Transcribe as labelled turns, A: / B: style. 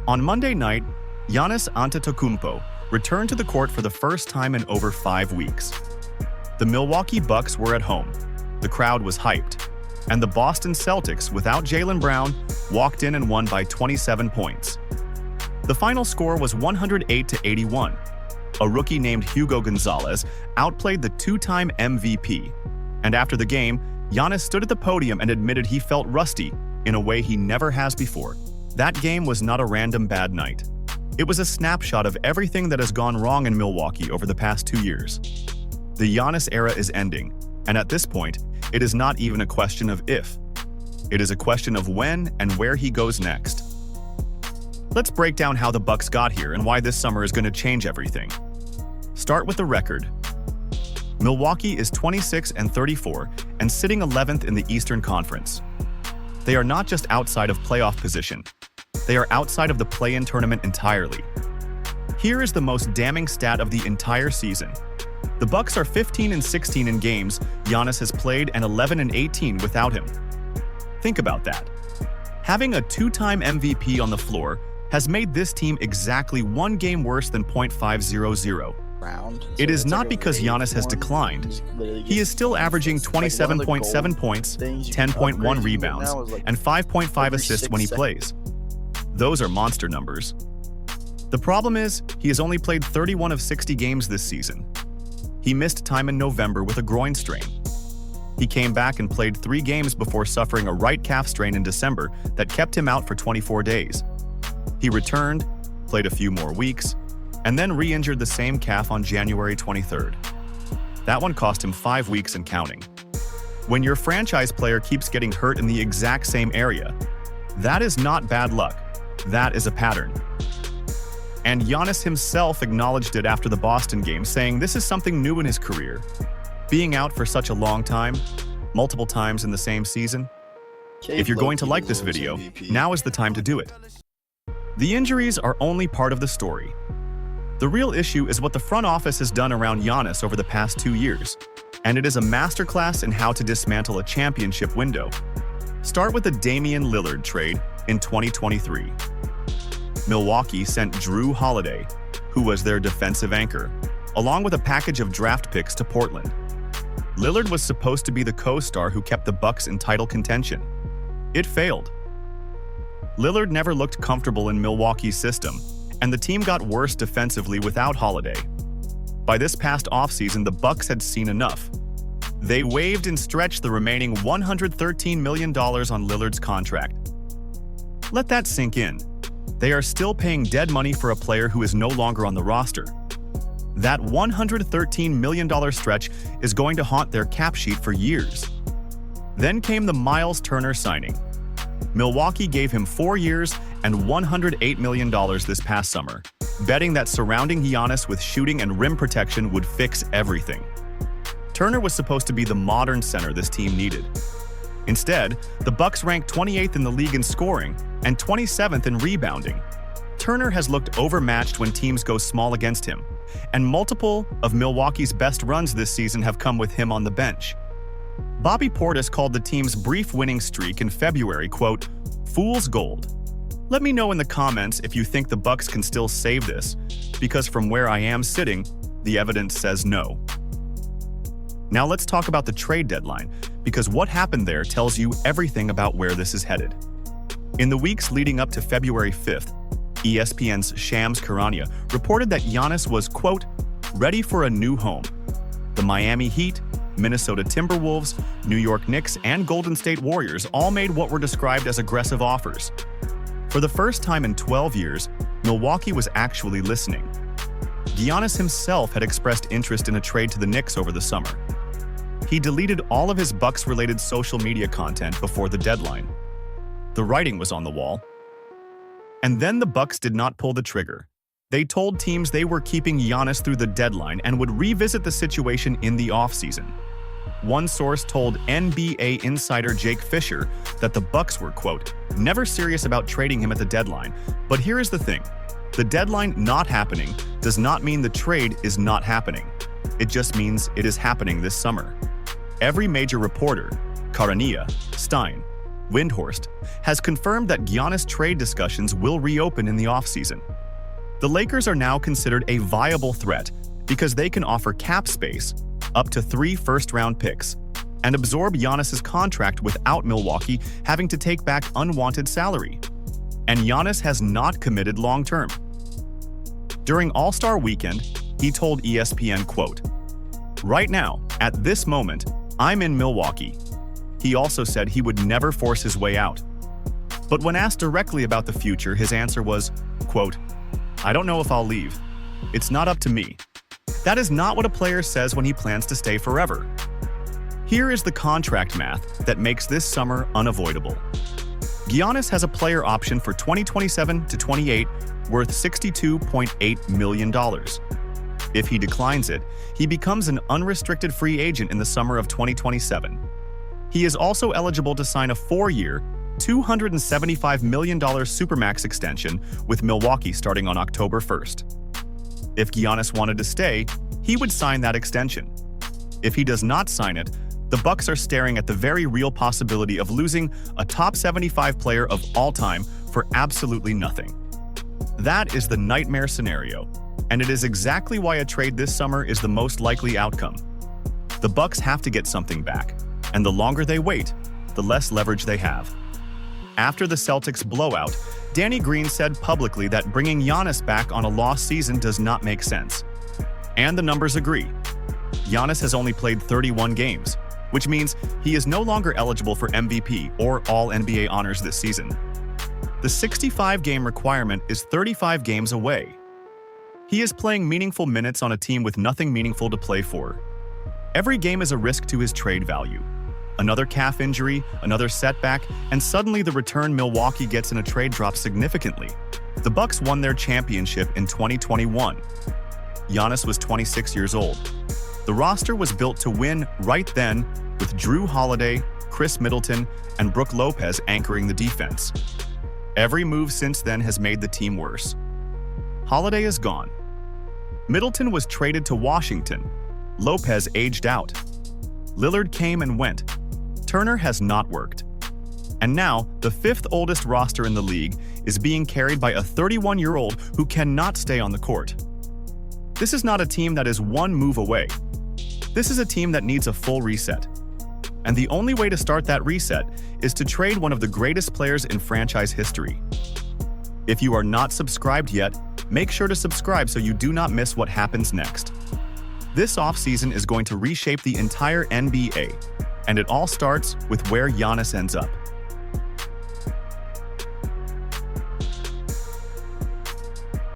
A: On Monday night, Giannis Antetokounmpo returned to the court for the first time in over 5 weeks. The Milwaukee Bucks were at home, the crowd was hyped, and the Boston Celtics, without Jaylen Brown, walked in and won by 27 points. The final score was 108-81. A rookie named Hugo Gonzalez outplayed the two-time MVP, and after the game, Giannis stood at the podium and admitted he felt rusty in a way he never has before. That game was not a random bad night. It was a snapshot of everything that has gone wrong in Milwaukee over the past 2 years. The Giannis era is ending, and at this point, it is not even a question of if. It is a question of when and where he goes next. Let's break down how the Bucks got here and why this summer is going to change everything. Start with the record. Milwaukee is 26-34 and sitting 11th in the Eastern Conference. They are not just outside of playoff position. They are outside of the play-in tournament entirely. Here is the most damning stat of the entire season. The Bucks are 15-16 in games Giannis has played and 11-18 without him. Think about that. Having a two-time MVP on the floor has made this team exactly one game worse than .500. It is not because Giannis has declined. He is still averaging 27.7 points, 10.1 rebounds, and 5.5 assists when he plays. Those are monster numbers. The problem is, he has only played 31 of 60 games this season. He missed time in November with a groin strain. He came back and played 3 games before suffering a right calf strain in December that kept him out for 24 days. He returned, played a few more weeks, and then re-injured the same calf on January 23rd. That one cost him 5 weeks and counting. When your franchise player keeps getting hurt in the exact same area, that is not bad luck. That is a pattern. And Giannis himself acknowledged it after the Boston game, saying this is something new in his career. Being out for such a long time, multiple times in the same season. If you're going to like this video, now is the time to do it. The injuries are only part of the story. The real issue is what the front office has done around Giannis over the past 2 years, and it is a masterclass in how to dismantle a championship window. Start with the Damian Lillard trade in 2023. Milwaukee sent Drew Holiday, who was their defensive anchor, along with a package of draft picks to Portland. Lillard was supposed to be the co-star who kept the Bucks in title contention. It failed. Lillard never looked comfortable in Milwaukee's system, and the team got worse defensively without Holiday. By this past offseason, the Bucks had seen enough. They waived and stretched the remaining $113 million on Lillard's contract. Let that sink in. They are still paying dead money for a player who is no longer on the roster. That $113 million stretch is going to haunt their cap sheet for years. Then came the Miles Turner signing. Milwaukee gave him 4 years and $108 million this past summer, betting that surrounding Giannis with shooting and rim protection would fix everything. Turner was supposed to be the modern center this team needed. Instead, the Bucks ranked 28th in the league in scoring and 27th in rebounding. Turner has looked overmatched when teams go small against him, and multiple of Milwaukee's best runs this season have come with him on the bench. Bobby Portis called the team's brief winning streak in February, quote, "fool's gold." Let me know in the comments if you think the Bucks can still save this, because from where I am sitting, the evidence says no. Now let's talk about the trade deadline, because what happened there tells you everything about where this is headed. In the weeks leading up to February 5th, ESPN's Shams Charania reported that Giannis was, quote, "ready for a new home." The Miami Heat, Minnesota Timberwolves, New York Knicks, and Golden State Warriors all made what were described as aggressive offers. For the first time in 12 years, Milwaukee was actually listening. Giannis himself had expressed interest in a trade to the Knicks over the summer. He deleted all of his Bucks-related social media content before the deadline. The writing was on the wall. And then the Bucks did not pull the trigger. They told teams they were keeping Giannis through the deadline and would revisit the situation in the offseason. One source told NBA insider Jake Fisher that the Bucks were, quote, "never serious about trading him at the deadline." But here is the thing. The deadline not happening does not mean the trade is not happening. It just means it is happening this summer. Every major reporter, Charania, Stein, Windhorst, has confirmed that Giannis trade discussions will reopen in the offseason. The Lakers are now considered a viable threat because they can offer cap space, up to 3 first-round picks, and absorb Giannis's contract without Milwaukee having to take back unwanted salary. And Giannis has not committed long-term. During All-Star Weekend, he told ESPN, quote, "Right now, at this moment, I'm in Milwaukee." He also said he would never force his way out. But when asked directly about the future, his answer was, quote, "I don't know if I'll leave. It's not up to me." That is not what a player says when he plans to stay forever. Here is the contract math that makes this summer unavoidable. Giannis has a player option for 2027 to 28 worth $62.8 million. If he declines it, he becomes an unrestricted free agent in the summer of 2027. He is also eligible to sign a 4-year, $275 million Supermax extension with Milwaukee starting on October 1st. If Giannis wanted to stay, he would sign that extension. If he does not sign it, the Bucks are staring at the very real possibility of losing a top 75 player of all time for absolutely nothing. That is the nightmare scenario, and it is exactly why a trade this summer is the most likely outcome. The Bucks have to get something back, and the longer they wait, the less leverage they have. After the Celtics blowout, Danny Green said publicly that bringing Giannis back on a lost season does not make sense. And the numbers agree. Giannis has only played 31 games, which means he is no longer eligible for MVP or All-NBA honors this season. The 65-game requirement is 35 games away. He is playing meaningful minutes on a team with nothing meaningful to play for. Every game is a risk to his trade value. Another calf injury, another setback, and suddenly the return Milwaukee gets in a trade drops significantly. The Bucks won their championship in 2021. Giannis was 26 years old. The roster was built to win right then, with Drew Holiday, Chris Middleton, and Brook Lopez anchoring the defense. Every move since then has made the team worse. Holiday is gone. Middleton was traded to Washington. Lopez aged out. Lillard came and went. Turner has not worked. And now, the 5th oldest roster in the league is being carried by a 31-year-old who cannot stay on the court. This is not a team that is one move away. This is a team that needs a full reset. And the only way to start that reset is to trade one of the greatest players in franchise history. If you are not subscribed yet, make sure to subscribe so you do not miss what happens next. This offseason is going to reshape the entire NBA, and it all starts with where Giannis ends up.